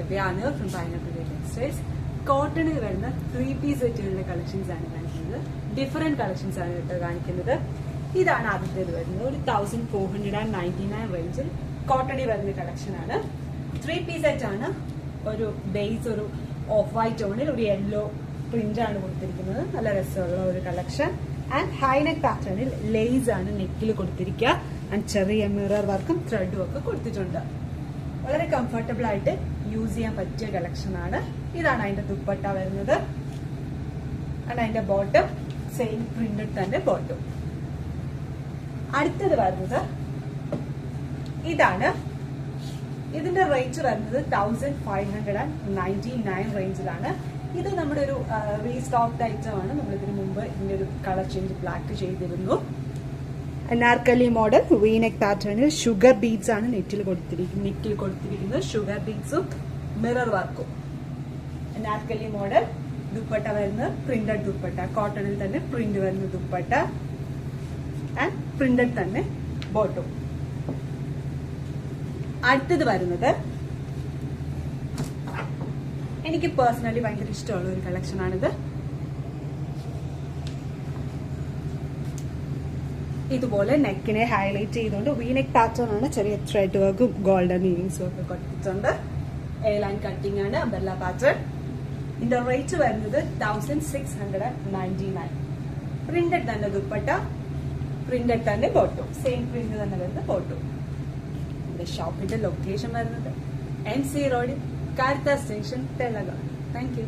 Bhanu from Pineapple Textiles. കോട്ടണിൽ വരുന്ന 3-piece സെറ്റുകളുടെ collections ആണ് കാണിക്കുന്നത്. ഡിഫറെന്റ് കളക്ഷൻസ് ആണ് കേട്ടോ കാണിക്കുന്നത്. ഇതാണ് ആദ്യത്തേത് വരുന്നത്. ഒരു 1499 റേഞ്ചിൽ കോട്ടണിൽ വരുന്ന കളക്ഷൻ ആണ്. 3-piece സെറ്റ് ആണ്. ഒരു ബേസ് ഒരു ഓഫ് വൈറ്റ് ടോണിൽ ഒരു യെല്ലോ പ്രിന്റ് ആണ് കൊടുത്തിരിക്കുന്നത്. നല്ല രസമുള്ള ഒരു കളക്ഷൻ. ആൻഡ് ഹൈനെക്ക് പാറ്റേണിൽ ലേസ് ആണ് നെക്കിൽ കൊടുത്തിരിക്കുക. ആൻഡ് ചെറിയ മിറർ വർക്കും ത്രെഡും ഒക്കെ കൊടുത്തിട്ടുണ്ട്. വളരെ കംഫർട്ടബിൾ ആയിട്ട് യൂസ് ചെയ്യാൻ പറ്റിയ കളക്ഷൻ ആണ്. ഇതാണ് അതിന്റെ ദുപ്പട്ട വരുന്നത്. ആൻഡ് അതിന്റെ ബോട്ടം സെയിം പ്രിന്റഡ് തന്നെ ബോട്ടം. അടുത്തത് വരുന്നത് ഇതാണ്. ഇതിന്റെ റേറ്റ് വരുന്നത് 1599 റേഞ്ചിലാണ്. ഇത് നമ്മുടെ ഒരു റീസ്റ്റോക്ഡ് ഐറ്റം ആണ്. നമ്മൾ ഇതിനു മുമ്പ് ഇതിന്റെ ഒരു കളർ ചേഞ്ച് ബ്ലാക്ക് ചെയ്തിരുന്നു. അനാർക്കലി മോഡൽ വീനെക്ക് പാറ്റേണിൽ ഷുഗർ ബീഡ്സ് ആണ് നെക്കിൽ കൊടുത്തിരിക്കുന്നത്. ഷുഗർ ബീഡ്സും മിറർ വർക്കും. അനാർക്കലി മോഡൽ ദുപ്പട്ട വരുന്നത് പ്രിന്റഡ് ദുപ്പട്ട. കോട്ടണിൽ തന്നെ പ്രിന്റ് വരുന്ന ദുപ്പട്ട ആൻഡ് പ്രിന്റഡ് തന്നെ ബോട്ടം. അടുത്തത് വരുന്നത് എനിക്ക് പേഴ്സണലി ഭയങ്കര ഇഷ്ടമുള്ള ഒരു കളക്ഷൻ ആണിത്. ഇതുപോലെ നെക്കിനെ ഹൈലൈറ്റ് ചെയ്തുകൊണ്ട് വീനെക്ക് പാറ്റേൺ ആണ്. ചെറിയ ത്രെഡ് വർക്കും ഗോൾഡൻ വീവിങ്സും ഒക്കെ കൊടുത്തിട്ടുണ്ട്. എ ലൈൻ കട്ടിംഗ് ആണ്. Umbrella pattern. ഇതിന്റെ റേറ്റ് വരുന്നത് 1699. പ്രിന്റഡ് തന്നെ ദുപ്പട്ട, പ്രിന്റഡ് തന്നെ ബോട്ടം. സെയിം പ്രിന്റ് തന്നെ വരുന്ന ബോട്ടം. ഷോപ്പിന്റെ ലൊക്കേഷൻ വരുന്നത് MC റോഡിൽ Caritas junction, Telangana. Thank you.